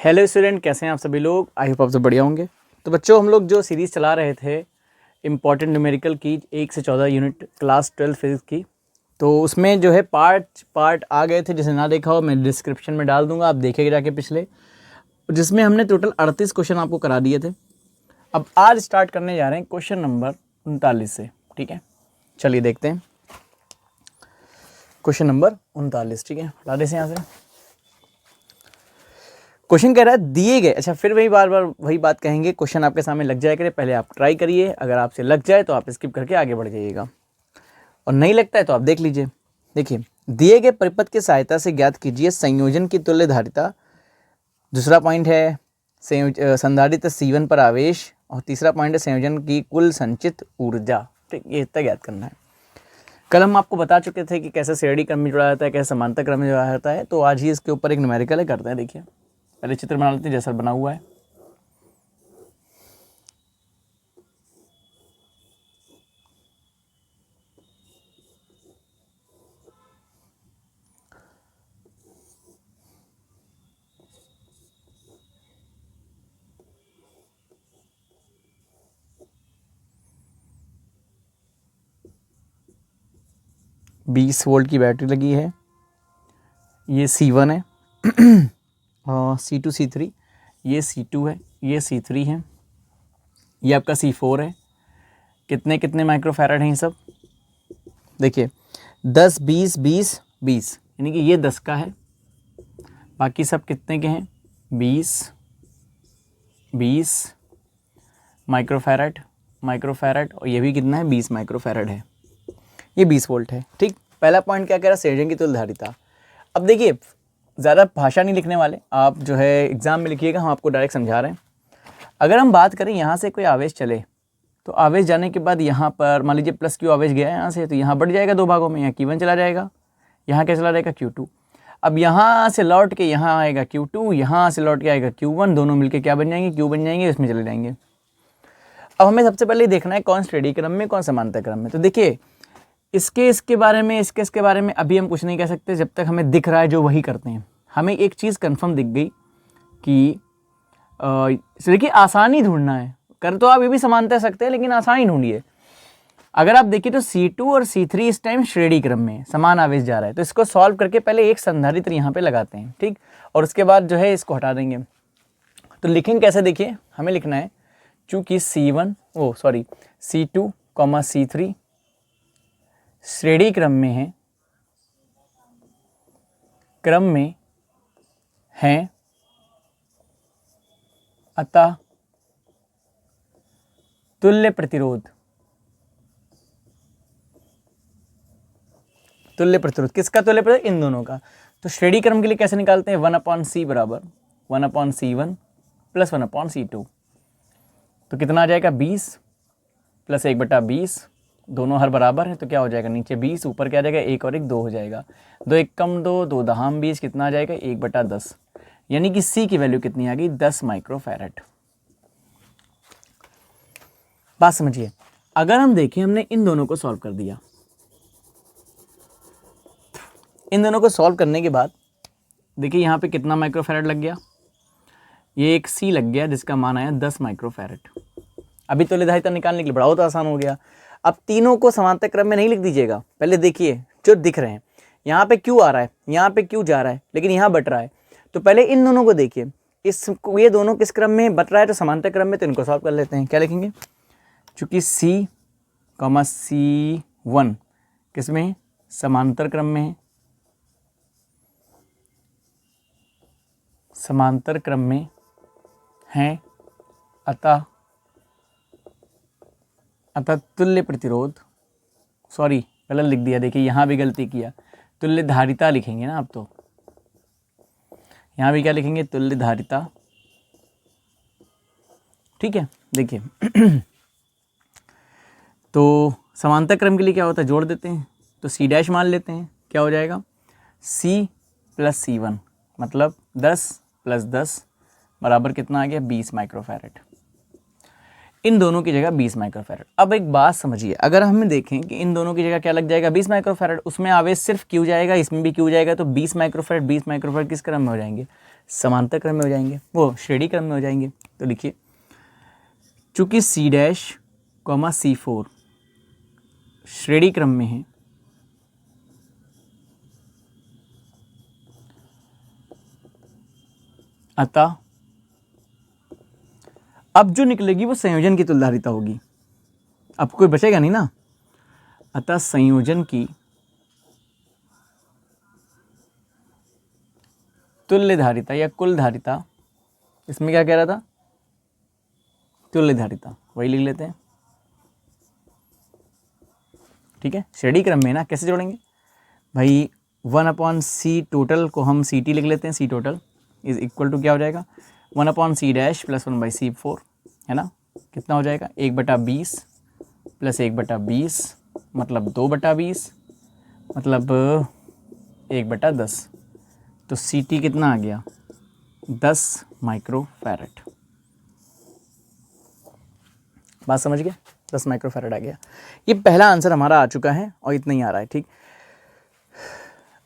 Hello student, कैसे हैं आप सभी लोग। आई होप आप सब बढ़िया होंगे। तो बच्चों, हम लोग जो सीरीज़ चला रहे थे इम्पॉर्टेंट न्यूमेरिकल की 1 से 14 यूनिट क्लास 12 फिजिक्स की, तो उसमें जो है पार्ट आ गए थे। जिसे ना देखा हो मैं डिस्क्रिप्शन में डाल दूंगा, आप देखेंगे जाके पिछले, जिसमें हमने टोटल 38 क्वेश्चन आपको करा दिए थे। अब आज स्टार्ट करने जा रहे हैं क्वेश्चन नंबर 39 से। ठीक है, चलिए देखते हैं क्वेश्चन नंबर 39। ठीक है, हटा दें यहाँ से। क्वेश्चन कह रहा है दिए गए, अच्छा फिर वही बार बार वही बात कहेंगे, क्वेश्चन आपके सामने लग जाए करे, पहले आप ट्राई करिए, अगर आपसे लग जाए तो आप स्किप करके आगे बढ़ जाइएगा, और नहीं लगता है तो आप देख लीजिए। देखिए, दिए गए परिपथ की सहायता से ज्ञात कीजिए संयोजन की तुल्य धारिता। दूसरा पॉइंट है संधारित्र C1 पर आवेश, और तीसरा पॉइंट है संयोजन की कुल संचित ऊर्जा। ठीक, ये इतना ज्ञात करना है। कल हम आपको बता चुके थे कि कैसे श्रेणी क्रम में जुड़ा जाता है, कैसे समांतर क्रम में जुड़ा जाता है, तो आज ही इसके ऊपर एक न्यूमेरिकल है, करते हैं। देखिए, पहले चित्र बना लेते हैं जैसा बना हुआ है। बीस वोल्ट की बैटरी लगी है, ये C1 है और C2 C3, ये C2 है, ये C3 है, ये आपका C4 है। कितने कितने माइक्रोफैराड हैं ये सब? देखिए 10 20 20 20, यानी कि ये 10 का है, बाकी सब कितने के हैं? 20 20 माइक्रोफैराड, और ये भी कितना है? 20 माइक्रोफैराड है। ये 20 वोल्ट है। ठीक, पहला पॉइंट क्या कह रहा है? संयोजन की तुल्य धारिता। अब देखिए, ज़्यादा भाषा नहीं लिखने वाले, आप जो है एग्जाम में लिखिएगा, हम आपको डायरेक्ट समझा रहे हैं। अगर हम बात करें यहाँ से कोई आवेश चले, तो आवेश जाने के बाद यहाँ पर मान लीजिए प्लस Q आवेश गया है यहाँ से, तो यहाँ बढ़ जाएगा दो भागों में, यहाँ Q1 चला जाएगा, यहाँ क्या चला जाएगा? Q2। अब यहाँ से लौट के यहाँ आएगा Q2, यहाँ से लौट के आएगा Q1, दोनों मिलके क्या बन जाएंगे? Q बन जाएंगे, इसमें चले जाएंगे। अब हमें सबसे पहले देखना है कौन श्रेणी क्रम में, कौन समांतर क्रम में। तो देखिए, इसके बारे में, इसके बारे में अभी हम कुछ नहीं कह सकते, जब तक हमें दिख रहा है जो वही करते हैं। हमें एक चीज़ कंफर्म दिख गई कि देखिए, आसानी ढूंढना है, कर तो आप ये भी समानता सकते हैं, लेकिन आसानी ढूंढिए। अगर आप देखिए तो C2 और C3 इस टाइम श्रेणी क्रम में समान आवेश जा रहा है, तो इसको सॉल्व करके पहले एक संधारित्र यहाँ पे लगाते हैं। ठीक, और उसके बाद जो है इसको हटा देंगे। तो लिखेंगे कैसे? देखिए, हमें लिखना है चूँकि C2, C3 श्रेणी क्रम में है, अतः तुल्य प्रतिरोध किसका तुल्य प्रतिरोध? इन दोनों का। तो श्रेणी क्रम के लिए कैसे निकालते हैं? 1/C बराबर 1/C1 प्लस 1/C2। तो कितना आ जाएगा? 20 प्लस 1/20, दोनों हर बराबर है, तो क्या हो जाएगा? नीचे 20, ऊपर क्या आ जाएगा? 1 और 1 2 हो जाएगा। 2 1 कम 2, 2 दहाम 20, कितना आ जाएगा? 1/10, यानी कि C की वैल्यू कितनी आ गई? 10 माइक्रोफैराड। बात समझिए। अगर हम देखें, हमने इन दोनों को सॉल्व कर दिया, इन दोनों को सॉल्व करने के बाद देखिए यहाँ पे कितना माइक्रोफैराड लग गया? ये एक C लग गया, जिसका मान आया 10 माइक्रोफैराड। अभी तुल्य धारिता निकालने के लिए बड़ा होता आसान हो गया। अब तीनों को समांतर क्रम में नहीं लिख दीजिएगा, पहले देखिए जो दिख रहे हैं। यहाँ पे Q आ रहा है, यहाँ पे Q जा रहा है, लेकिन यहाँ बट रहा है, तो पहले इन दोनों को देखिए। ये दोनों किस क्रम में बट रहा है? तो समांतर क्रम में, तो इनको सॉल्व कर लेते हैं। क्या लिखेंगे? चूँकि C, C1 किस में है? समांतर क्रम में है, समांतर क्रम में है, अतः तुल्य प्रतिरोध, गलत लिख दिया। देखिए यहाँ भी गलती किया, तुल्य धारिता लिखेंगे ना आप, तो यहाँ भी क्या लिखेंगे? तुल्य धारिता। ठीक है, देखिए तो समांतर क्रम के लिए क्या होता है? जोड़ देते हैं, तो C' मान लेते हैं। क्या हो जाएगा? C प्लस C1, मतलब 10 प्लस 10 बराबर कितना आ गया? 20 माइक्रोफैराड। इन दोनों की जगह 20 माइक्रोफैराड। अब एक बात समझिए, अगर हम देखें कि इन दोनों की जगह क्या लग जाएगा? 20 माइक्रोफैराड, उसमें आवेश सिर्फ Q जाएगा, इसमें भी Q जाएगा, तो 20 माइक्रोफैराड किस क्रम में हो जाएंगे? समांतर क्रम में हो जाएंगे, वो श्रेणी क्रम में हो जाएंगे। तो लिखिए, चूंकि C डैश कॉमा C4 श्रेणी क्रम में है, अतः अब जो निकलेगी वो संयोजन की तुल्यधारिता होगी। अब कोई बचेगा नहीं ना। अतः संयोजन की तुल्य धारिता या कुल धारिता, इसमें क्या कह रहा था, तुल्य धारिता, वही लिख लेते हैं। ठीक है, श्रेणी क्रम में ना, कैसे जोड़ेंगे भाई, 1/C टोटल को हम CT लिख लेते हैं। C total is equal to क्या हो जाएगा, 1/C डैश प्लस 1/C4, है ना। कितना हो जाएगा, 1/20 प्लस 1/20 मतलब 2/20 मतलब 1/10। तो CT कितना आ गया, 10 माइक्रोफैरड। बात समझ गया, 10 माइक्रोफैरड आ गया। ये पहला आंसर हमारा आ चुका है और इतना ही आ रहा है। ठीक,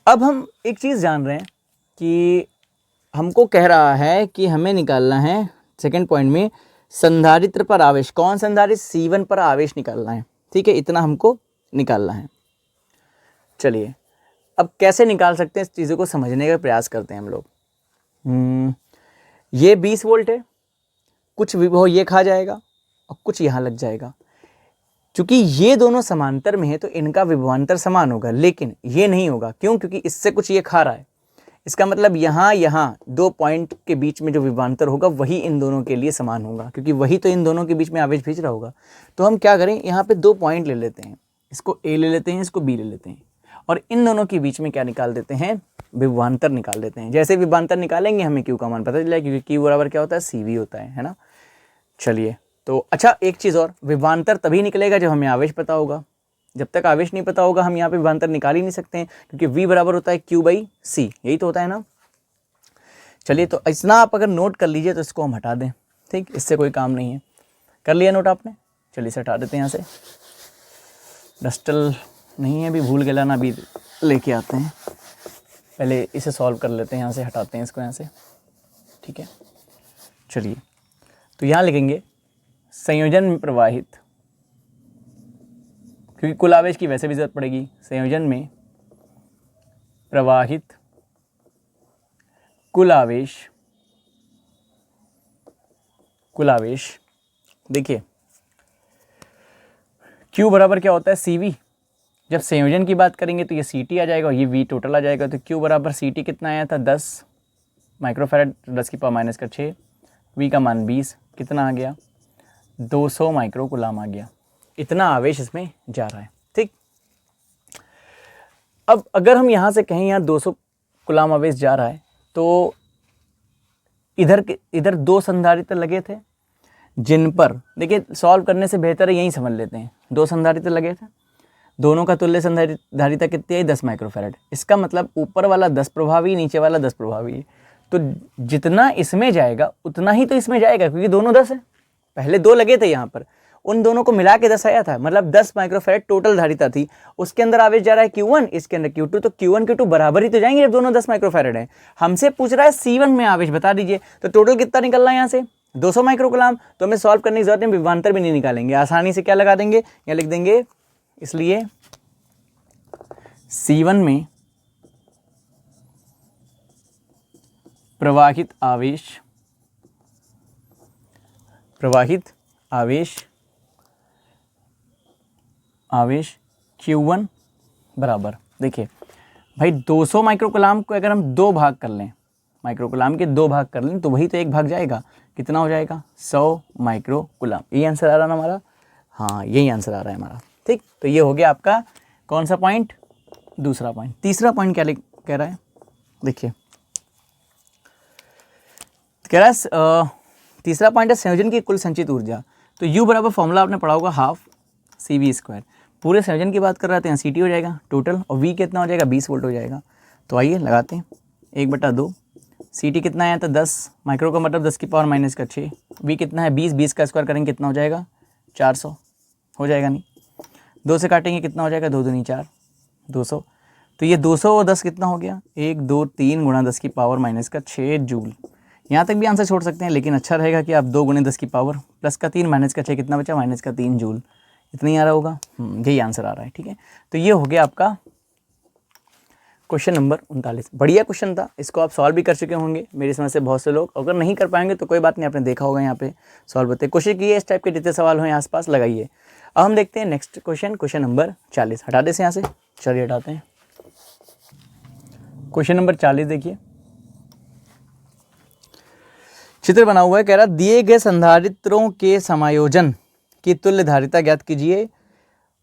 अब हम एक चीज़ जान रहे हैं कि हमको कह रहा है कि हमें निकालना है सेकंड पॉइंट में संधारित्र पर आवेश। कौन संधारित्र, C1 पर आवेश निकालना है। ठीक है, इतना हमको निकालना है। चलिए अब कैसे निकाल सकते हैं, इस चीज़ों को समझने का प्रयास करते हैं हम लोग। ये 20 वोल्ट है, कुछ विभव ये खा जाएगा और कुछ यहाँ लग जाएगा। क्योंकि ये दोनों समांतर में है तो इनका विभवांतर समान होगा, लेकिन ये नहीं होगा। क्यों, क्योंकि इससे कुछ ये खा रहा है। इसका मतलब यहाँ 2 पॉइंट के बीच में जो विभवांतर होगा वही इन दोनों के लिए समान होगा, क्योंकि वही तो इन दोनों के बीच में आवेश भेज रहा होगा। तो हम क्या करें, यहाँ पे 2 पॉइंट ले लेते हैं, इसको A ले लेते हैं, इसको B ले लेते हैं, और इन दोनों के बीच में क्या निकाल देते हैं, विभवांतर निकाल देते हैं। जैसे विभवांतर निकालेंगे हमें Q का मान पता चल जाएगा, क्योंकि Q बराबर क्या होता है, CV होता है ना। चलिए, तो अच्छा एक चीज़ और, विभवांतर तभी निकलेगा जब हमें आवेश पता होगा। जब तक आवेश नहीं पता होगा हम यहाँ पे विभवांतर निकाल ही नहीं सकते हैं, क्योंकि V बराबर होता है Q/C, यही तो होता है ना। चलिए, तो इतना आप अगर नोट कर लीजिए तो इसको हम हटा दें। ठीक, इससे कोई काम नहीं है। कर लिया नोट आपने, चलिए इसे हटा देते हैं यहाँ से। डस्टल नहीं है, अभी भूल गया ना, अभी लेके आते हैं। पहले इसे सॉल्व कर लेते हैं, यहाँ से हटाते हैं इसको यहाँ से। ठीक है, चलिए तो यहाँ लिखेंगे संयोजन में प्रवाहित, क्योंकि कुल आवेश की वैसे भी जरूरत पड़ेगी, संयोजन में प्रवाहित कुल आवेश। देखिए Q बराबर क्या होता है, CV। जब संयोजन की बात करेंगे तो ये CT आ जाएगा और ये V टोटल आ जाएगा। तो Q बराबर CT कितना आया था, 10 माइक्रोफैरड 10⁻⁶। V का मान 20, कितना आ गया, 200 माइक्रो कूलाम आ गया। इतना आवेश इसमें जा रहा है। ठीक, अब अगर हम यहाँ से कहें यहाँ 200 कूलाम आवेश जा रहा है, तो इधर 2 संधारित्र लगे थे, जिन पर देखिए सॉल्व करने से बेहतर है यहीं समझ लेते हैं। 2 संधारित्र लगे थे, दोनों का तुल्य संधारिता कितनी है, 10 माइक्रोफैरड। इसका मतलब ऊपर वाला 10 प्रभावी, नीचे वाला 10 प्रभावी। तो जितना इसमें जाएगा उतना ही तो इसमें जाएगा, क्योंकि दोनों 10 है। पहले 2 लगे थे यहाँ पर, उन दोनों को मिला के 10 आया था, मतलब 10 माइक्रोफैरड टोटल धारिता थी। उसके अंदर आवेश जा रहा है Q1, इसके अंदर Q2, तो Q1 Q2 बराबर ही तो जाएंगे जब दोनों 10 माइक्रोफैरड हैं। हमसे पूछ रहा है C1 में आवेश बता दीजिए, तो टोटल कितना निकल रहा है यहाँ से, 200 माइक्रो कूलाम। तो हमें सॉल्व करने की जरूरत नहीं, विभवांतर भी नहीं निकालेंगे, आसानी से क्या लगा देंगे, यहाँ लिख देंगे। इसलिए C1 में प्रवाहित आवेश Q1 बराबर, देखिए भाई 200 माइक्रोकूलाम को अगर हम 2 भाग कर लें, माइक्रोकूलाम के 2 भाग कर लें, तो वही तो 1 भाग जाएगा। कितना हो जाएगा, 100 माइक्रोकूलाम। यही आंसर आ रहा है ना हमारा, हाँ यही आंसर आ रहा है हमारा। ठीक, तो ये हो गया आपका कौन सा पॉइंट, दूसरा पॉइंट। तीसरा पॉइंट क्या कह रहा है, देखिए कह रहा है तीसरा पॉइंट है संयोजन की कुल संचित ऊर्जा। तो U बराबर फॉर्मूला आपने पढ़ा होगा, हाफ CV²। पूरे संयोजन की बात कर रहे थे, यहाँ CT हो जाएगा टोटल, और V कितना हो जाएगा, 20 वोल्ट हो जाएगा। तो आइए लगाते हैं, 1/2। CT कितना आया था, 10 माइक्रो का मतलब 10⁻⁶। V कितना है, 20 का स्क्वायर करेंगे कितना हो जाएगा, 400 हो जाएगा। नहीं, 2 से काटेंगे कितना हो जाएगा, 2 दूनी 4, 200। तो ये 210 कितना हो गया, 1 2 3 गुणा 10 की पावर माइनस का 6 जूल। यहाँ तक भी आंसर छोड़ सकते हैं, लेकिन अच्छा रहेगा कि आप 2 गुणे 10 की पावर प्लस का 3 माइनस का 6 कितना बचा, माइनस का 3 जूल। इतना ही आ रहा होगा, यही आंसर आ रहा है। ठीक है, तो ये हो गया आपका क्वेश्चन नंबर 39। बढ़िया क्वेश्चन था, इसको आप सॉल्व भी कर चुके होंगे मेरी समझ से बहुत से लोग। अगर नहीं कर पाएंगे तो कोई बात नहीं, आपने देखा होगा यहाँ पे सॉल्व होते, कोशिश कीजिए इस टाइप के जितने सवाल हो आसपास लगाइए। अब हम देखते हैं नेक्स्ट क्वेश्चन, क्वेश्चन नंबर 40। हटा दे से यहाँ से, चलिए हटाते हैं। क्वेश्चन नंबर 40 देखिए, चित्र बना हुआ है, कह रहा दिए गए संधारित्रों के समायोजन की तुल्य धारिता ज्ञात कीजिए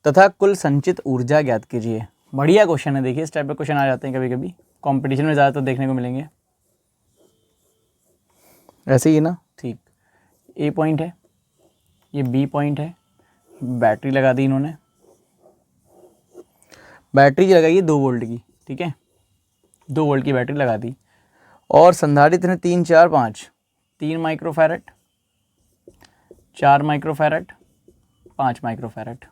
तथा कुल संचित ऊर्जा ज्ञात कीजिए। बढ़िया क्वेश्चन है, देखिए इस टाइप के क्वेश्चन आ जाते हैं कभी कभी, कंपटीशन में ज़्यादातर देखने को मिलेंगे। ऐसे ही ना, ठीक, ए पॉइंट है, ये बी पॉइंट है, बैटरी लगा दी इन्होंने, बैटरी लगाई 2 वोल्ट की, ठीक है, 2 वोल्ट की बैटरी लगा दी, और संधारित्र ने 3 4 5, 3 माइक्रोफैरड, 4 माइक्रोफैरड, 5 माइक्रोफैरड,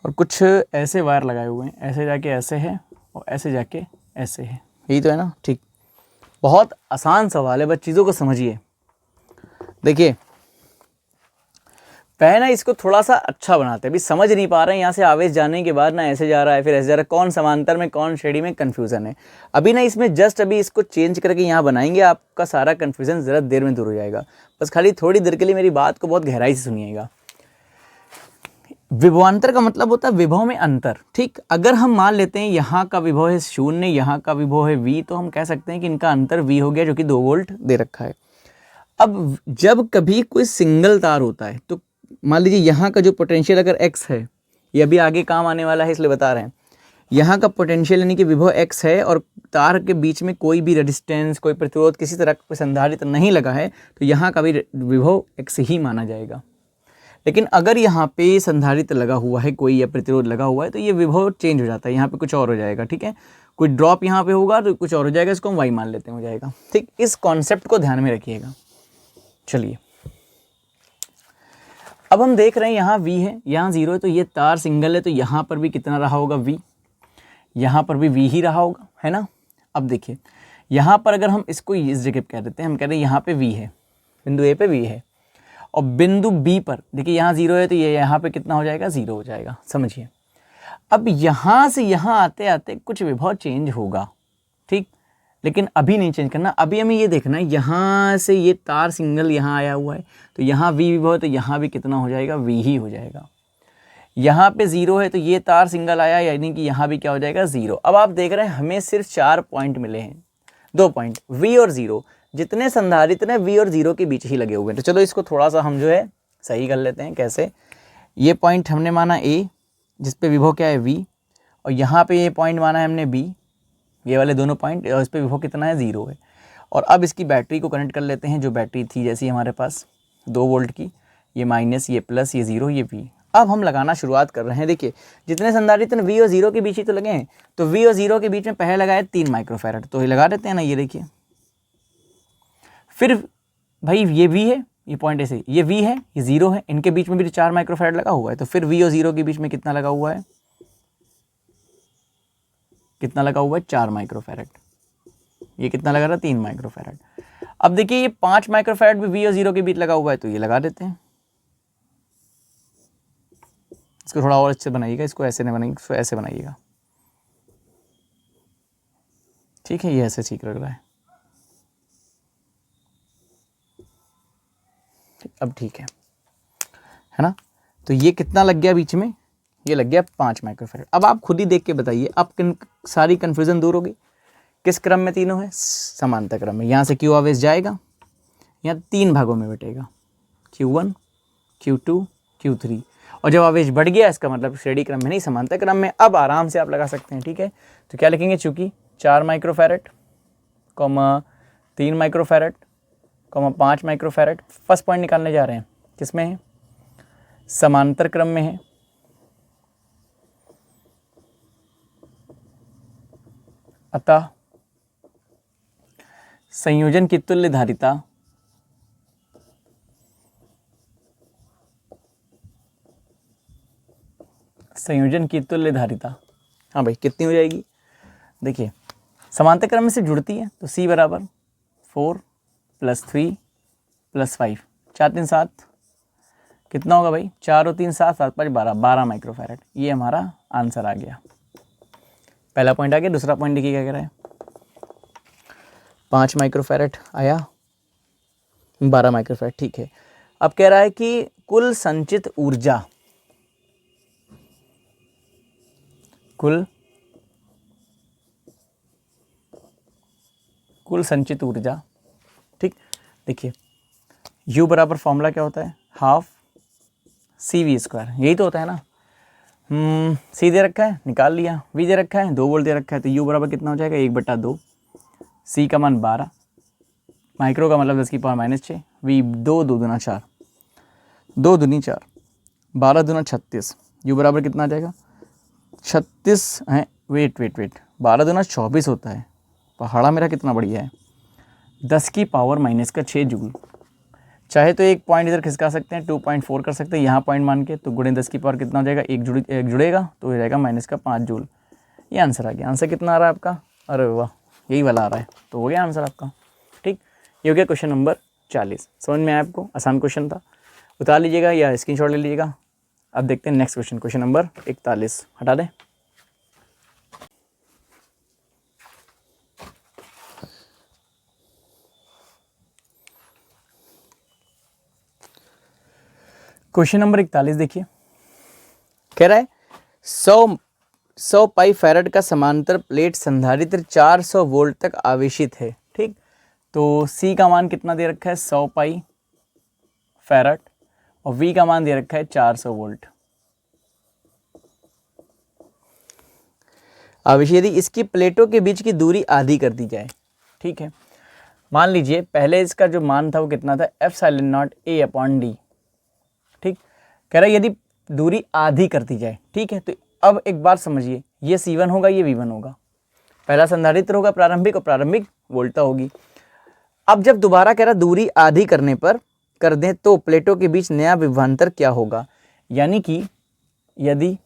और कुछ ऐसे वायर लगाए हुए हैं, ऐसे जाके ऐसे है और ऐसे जाके ऐसे है, यही तो है ना। ठीक, बहुत आसान सवाल है, बस चीज़ों को समझिए। देखिए पहले ना इसको थोड़ा सा अच्छा बनाते हैं, अभी समझ नहीं पा रहे हैं, यहाँ से आवेश जाने के बाद ना ऐसे जा रहा है फिर ऐसे जा रहा है, कौन समांतर में कौन श्रेणी में, कन्फ्यूज़न है। अभी ना इसमें जस्ट अभी इसको चेंज करके यहाँ बनाएंगे, आपका सारा कन्फ्यूज़न ज़रा देर में दूर हो जाएगा। बस खाली थोड़ी देर के लिए मेरी बात को बहुत गहराई से सुनिएगा। विभवांतर का मतलब होता है विभव में अंतर। ठीक, अगर हम मान लेते हैं यहाँ का विभव है 0, यहाँ का विभव है V, तो हम कह सकते हैं कि इनका अंतर V हो गया, जो कि 2 वोल्ट दे रखा है। अब जब कभी कोई सिंगल तार होता है तो मान लीजिए यहाँ का जो पोटेंशियल अगर x है, ये अभी आगे काम आने वाला है इसलिए बता रहे हैं, यहाँ का पोटेंशियल यानी कि विभव x है और तार के बीच में कोई भी रेजिस्टेंस, कोई प्रतिरोध, किसी तरह का संधारित्र नहीं लगा है, तो यहाँ का भी विभव x ही माना जाएगा। लेकिन अगर यहाँ पे संधारित्र लगा हुआ है कोई, या प्रतिरोध लगा हुआ है, तो ये विभव चेंज हो जाता है, यहाँ पे कुछ और हो जाएगा। ठीक है, कोई ड्रॉप यहाँ पे होगा तो कुछ और हो जाएगा, इसको हम y मान लेते हैं, हो जाएगा। ठीक, इस कॉन्सेप्ट को ध्यान में रखिएगा। चलिए अब हम देख रहे हैं यहाँ V है, यहाँ 0 है, तो ये तार सिंगल है, तो यहाँ पर भी कितना रहा होगा V, यहाँ पर भी V ही रहा होगा, है ना। अब देखिए यहाँ पर अगर हम इसको इस जगह पे कह देते हैं, हम कह रहे हैं यहाँ पे V है, बिंदु A पे V है, और बिंदु B पर देखिए यहाँ 0 है, तो ये यहाँ पे कितना हो जाएगा, 0 हो जाएगा, समझिए। अब यहाँ से यहाँ आते आते कुछ विभव चेंज होगा, ठीक, लेकिन अभी नहीं चेंज करना। अभी हमें ये देखना है, यहाँ से ये तार सिंगल यहाँ आया हुआ है, तो यहाँ V विभव है, तो यहाँ भी कितना हो जाएगा, V ही हो जाएगा। यहाँ पे 0 है, तो ये तार सिंगल आया, यानी कि यहाँ भी क्या हो जाएगा, 0। अब आप देख रहे हैं हमें सिर्फ 4 पॉइंट मिले हैं, 2 पॉइंट V और 0, जितने संधारित्र हैं V और 0 के बीच ही लगे हुए हैं। तो चलो इसको थोड़ा सा हम जो है सही कर लेते हैं। कैसे, ये पॉइंट हमने माना A, जिस पे विभव क्या है V, और यहाँ पे ये पॉइंट माना है हमने B, ये वाले दोनों पॉइंट, और इस पे विभव कितना है, 0 है। और अब इसकी बैटरी को कनेक्ट कर लेते हैं, जो बैटरी थी जैसी हमारे पास 2 वोल्ट की, ये माइनस, ये प्लस, ये 0, ये V। अब हम लगाना शुरुआत कर रहे हैं। देखिए जितने संधारित्र V और 0 के बीच ही तो लगे हैं, तो V और 0 के बीच में पहले लगाए 3 माइक्रोफैरड, तो ये लगा देते हैं ना, ये देखिए। फिर भाई ये V है, ये पॉइंट ऐसे, ये V है, ये 0 है, इनके बीच में भी 4 माइक्रोफैरड लगा हुआ है, तो फिर V और 0 के बीच में कितना लगा हुआ है, कितना लगा हुआ है, 4 माइक्रोफैरड। ये कितना लगा रहा, 3 माइक्रोफैरड। अब देखिए ये 5 माइक्रोफैरड भी V और 0 के बीच लगा हुआ है, तो ये लगा देते हैं। इसको थोड़ा और अच्छे बनाइएगा, इसको ऐसे नहीं बनाइएगा, इसको ऐसे बनाइएगा, ठीक है, ये ऐसे ठीक लग रहा है। अब ठीक है ना। तो ये कितना लग गया बीच में, ये लग गया 5 माइक्रोफैरड। अब आप खुद ही देख के बताइए, अब सारी कन्फ्यूजन दूर होगी। किस क्रम में तीनों है, समांतर क्रम में। यहाँ से Q आवेश जाएगा, यहाँ 3 भागों में बटेगा, Q1, Q2, Q3, और जब आवेश बढ़ गया इसका मतलब श्रेणी क्रम में नहीं, समांतर क्रम में। अब आराम से आप लगा सकते हैं, ठीक है। तो क्या लिखेंगे, चूंकि 4 microfarad, 3 microfarad, 5 microfarad. First point निकालने जा रहे हैं, किसमें है, समांतर क्रम में है। अतः संयोजन की तुल्य धारिता संयोजन की तुल्य धारिता हाँ भाई कितनी हो जाएगी, देखिए समांतर क्रम में से जुड़ती है तो C बराबर 4 + 3 + 5, 4 3 7, कितना होगा भाई, 4 और 3 7, 7 5 12, 12 माइक्रोफैरड। ये हमारा आंसर आ गया। पहला पॉइंट आ गया। दूसरा पॉइंट देखिए क्या कह रहा है, 5 माइक्रोफैरड आया, 12 माइक्रोफैरड, ठीक है। अब कह रहा है कि कुल संचित ऊर्जा, कुल संचित ऊर्जा, ठीक। देखिए U बराबर फॉर्मूला क्या होता है, ½ CV², यही तो होता है ना। C दे रखा है, निकाल लिया। V दे रखा है, 2 वोल्ट दे रखा है, तो U बराबर कितना हो जाएगा, 1/2। C का मान 12, माइक्रो का मतलब 10⁻⁻6, V 2 2 दूना 4, 2 दूनी 4, 12 दूना 36, U बराबर कितना आ जाएगा 36 है, वेट 12 दूना 24 होता है। पहाड़ा मेरा कितना बढ़िया है, 10⁻⁻6 जूल। चाहे तो एक पॉइंट इधर खिसका सकते हैं, 2.4 कर सकते हैं यहाँ पॉइंट मान के, तो गुणे 10 की पावर कितना हो जाएगा, एक जुड़ेगा तो हो जाएगा -5 जूल। ये आंसर आ गया। आंसर कितना आ रहा है आपका, अरे वाह यही वाला आ रहा है, तो हो गया आंसर आपका, ठीक। ये हो गया क्वेश्चन नंबर 40। समझ में आया आपको, आसान क्वेश्चन था, उतार लीजिएगा या स्क्रीनशॉट ले लीजिएगा। अब देखते हैं नेक्स्ट क्वेश्चन, क्वेश्चन नंबर 41, हटा दें। क्वेश्चन नंबर 41 देखिए, कह रहा है 100 पाई फैरड का समांतर प्लेट संधारित्र 400 वोल्ट तक आवेशित है, ठीक। तो C का मान कितना दे रखा है, 100 पाई फैरड, और V का मान दे रखा है 400 वोल्ट आवेशित। यदि इसकी प्लेटों के बीच की दूरी आधी कर दी जाए, ठीक है। मान लीजिए पहले इसका जो मान था वो कितना था, ε0 A/d, ठीक। कह रहा है यदि दूरी आधी कर दी जाए, ठीक है। तो अब एक बात समझिए, ये C1 होगा, ये V1 होगा, पहला संधारित्र होगा प्रारंभिक, और प्रारंभिक वोल्टता होगी। अब जब दोबारा कह रहा दूरी आधी करने पर कर दें तो प्लेटों के बीच नया विभवांतर क्या होगा, यानी कि यदि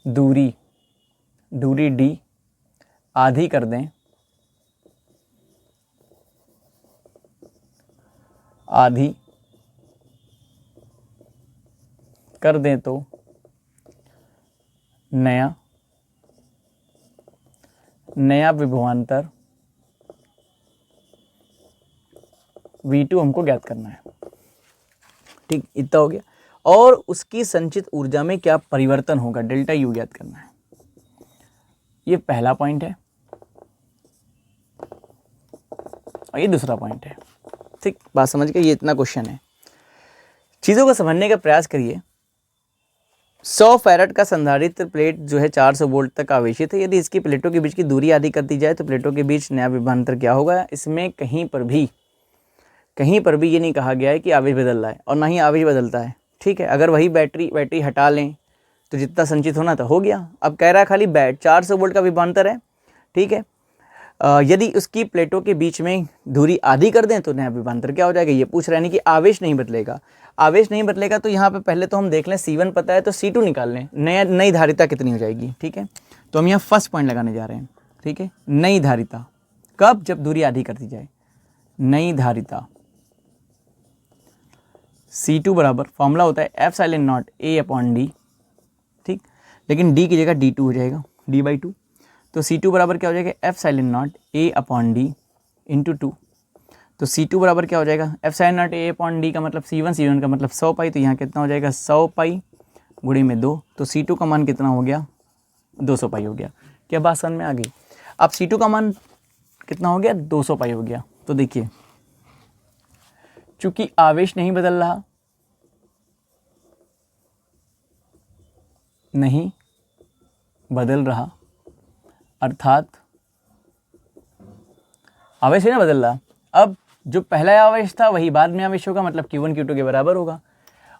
दूरी D आधी कर दें, आधी कर दें तो नया विभवांतर V2 हमको ज्ञात करना है, ठीक। इतना हो गया। और उसकी संचित ऊर्जा में क्या परिवर्तन होगा, ΔU ज्ञात करना है। ये पहला पॉइंट है और ये दूसरा पॉइंट है, ठीक। बात समझ के, ये इतना क्वेश्चन है, चीज़ों को समझने का प्रयास करिए। 100 फैरड का संधारित्र प्लेट जो है 400 वोल्ट तक आवेशित है। यदि इसकी प्लेटों के बीच की दूरी आधी कर दी जाए तो प्लेटों के बीच नया विभवांतर क्या होगा। इसमें कहीं पर भी ये नहीं कहा गया है कि आवेश बदल रहा है, और ना ही आवेश बदलता है, ठीक है। अगर वही बैटरी हटा लें तो जितना संचित होना था हो गया। अब कह रहा है खाली 400 वोल्ट का विभवांतर है, ठीक है। यदि उसकी प्लेटों के बीच में दूरी आधी कर दें तो नया विभवांतर क्या हो जाएगा, ये पूछ रहा है। कि आवेश नहीं बदलेगा, आवेश नहीं बदलेगा तो यहाँ पे पहले तो हम देख लें, C1 पता है तो C2 निकाल लें, नई धारिता कितनी हो जाएगी, ठीक है। तो हम यहाँ फर्स्ट पॉइंट लगाने जा रहे हैं, ठीक है। नई धारिता कब, जब दूरी आधी कर दी जाए। नई धारिता C2 बराबर फॉर्मूला होता है ε0 A/d, ठीक। लेकिन D की जगह D2 हो जाएगा, D/2। तो C2 बराबर क्या हो जाएगा, ε0 A/d × 2। तो C2 बराबर क्या हो जाएगा, ε0 A/d का मतलब C1 का मतलब 100 पाई, तो यहाँ कितना हो जाएगा 100 पाई गुणे में 2। तो C2 का मान कितना हो गया, 200 पाई हो गया। क्या बात समझ में आ गई। अब C2 का मान कितना हो गया, 200 पाई हो गया। तो देखिए चूंकि आवेश नहीं बदल रहा, अर्थात आवेश है ना बदल रहा। अब जो पहला आवेश था वही बाद में आवेश होगा, मतलब Q1 Q2 के बराबर होगा।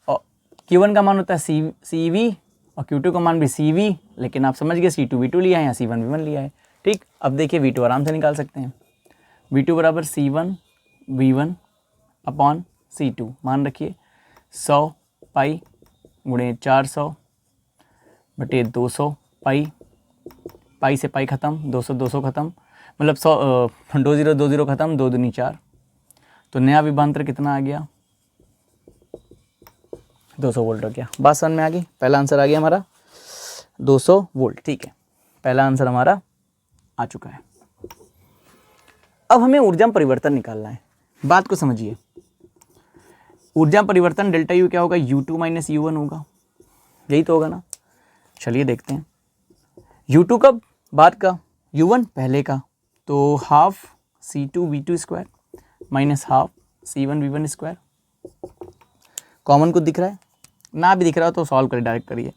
और Q1 का मान होता है CV और Q2 का मान भी CV, लेकिन आप समझ गए C2 V2 लिया है या C1 V1 लिया है, ठीक। अब देखिए V2 आराम से निकाल सकते हैं। V2 बराबर C1 V1 अपॉन C2, मान रखिए 100 पाई गुणे 400 बटे 200 पाई, पाई से पाई ख़त्म, 200 200 ख़त्म, मतलब 100 2 0 2 0 ख़त्म, 2 दूनी 4। तो नया विभवांतर कितना आ गया? 200 वोल्ट हो गया। बात समझ में आ गई? पहला आंसर आ गया हमारा 200 वोल्ट। ठीक है, पहला आंसर हमारा आ चुका है। अब हमें ऊर्जा में परिवर्तन निकालना है। बात को समझिए, ऊर्जा परिवर्तन डेल्टा यू क्या होगा? U2 माइनस U1 होगा, यही तो होगा ना। चलिए देखते हैं। U2 कब? बाद का, U1 पहले का। तो half C2 V2 square minus half C1 V1 square. Common कुछ दिख रहा है? ना भी दिख रहा हो तो सॉल्व करिए, डायरेक्ट करिए,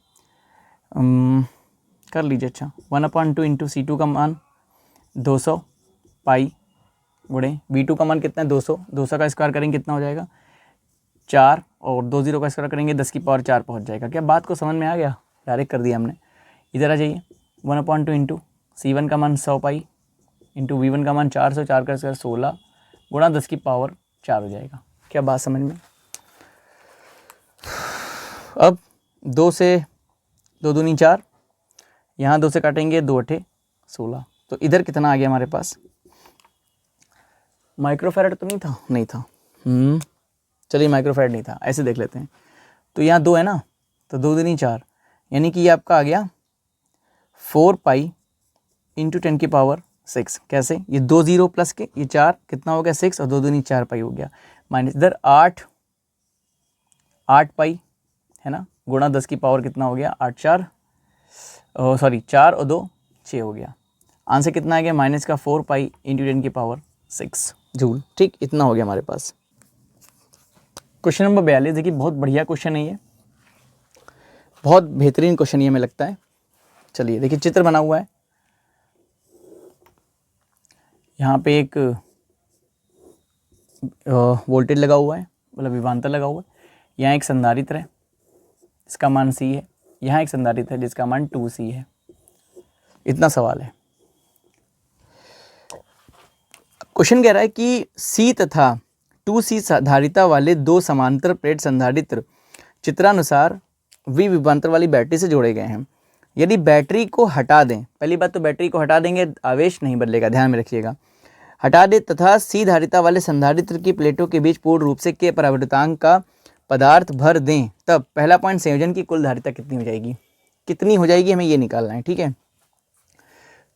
कर लीजिए। अच्छा, 1/2 इंटू C2 का मान 200 पाई गुणे V2 का मान कितना है? 200। 200 का स्क्वायर करेंगे कितना हो जाएगा? 4, और 2 0 का स्क्वायर करेंगे 10 की पावर 4 पहुँच जाएगा। क्या बात को समझ में आ गया? डायरेक्ट कर दिया हमने। इधर आ जाइए, 1/2 इंटू C1 का मान 100 पाई इंटू V1 का मान 400, 4 का स्क्वायर 16 गुणा 10 की पावर 4 हो जाएगा। क्या बात समझ में? अब 2 से 2 दूनी 4, यहाँ 2 से काटेंगे 2 8 16। तो इधर कितना आ गया हमारे पास? माइक्रोफैरड तो नहीं था? नहीं था। चलिए, माइक्रोफैरड नहीं था, ऐसे देख लेते हैं। तो यहाँ 2 है ना, तो 2 दूनी 4, यानी कि ये आपका आ गया 4 पाई इंटू 10 की पावर 6। कैसे? ये 2 0 प्लस के ये 4 कितना हो गया? 6, और 2 दूनी 4 पाई हो गया, माइनस इधर 8 पाई है ना, गुणा 10 की पावर कितना हो गया? 8 4 और 2 6 हो गया। आंसर कितना आ गया? माइनस का 4 पाई इंटू 10 की पावर 6 जूल। ठीक, इतना हो गया हमारे पास। क्वेश्चन नंबर 42, देखिए बहुत बढ़िया क्वेश्चन है ये, बहुत बेहतरीन क्वेश्चन ये हमें लगता है। चलिए देखिए, चित्र बना हुआ है, यहाँ पे एक वोल्टेज लगा हुआ है, मतलब विभवांतर लगा हुआ है। यहाँ एक संधारित्र है जिसका मान C है, यहाँ एक संधारित्र है जिसका मान 2C है। इतना सवाल है। क्वेश्चन कह रहा है कि C तथा 2C धारिता वाले दो समांतर प्लेट संधारित्र चित्रानुसार V विभवांतर वाली बैटरी से जोड़े गए हैं। यदि बैटरी को हटा दें, पहली बात तो बैटरी को हटा देंगे आवेश नहीं बदलेगा, ध्यान में रखिएगा, हटा दे तथा C धारिता वाले संधारित्र की प्लेटों के बीच पूर्ण रूप से K परावर्तनांक का पदार्थ भर दें, तब पहला पॉइंट, संयोजन की कुल धारिता कितनी हो जाएगी? कितनी हो जाएगी हमें ये निकालना है। ठीक है,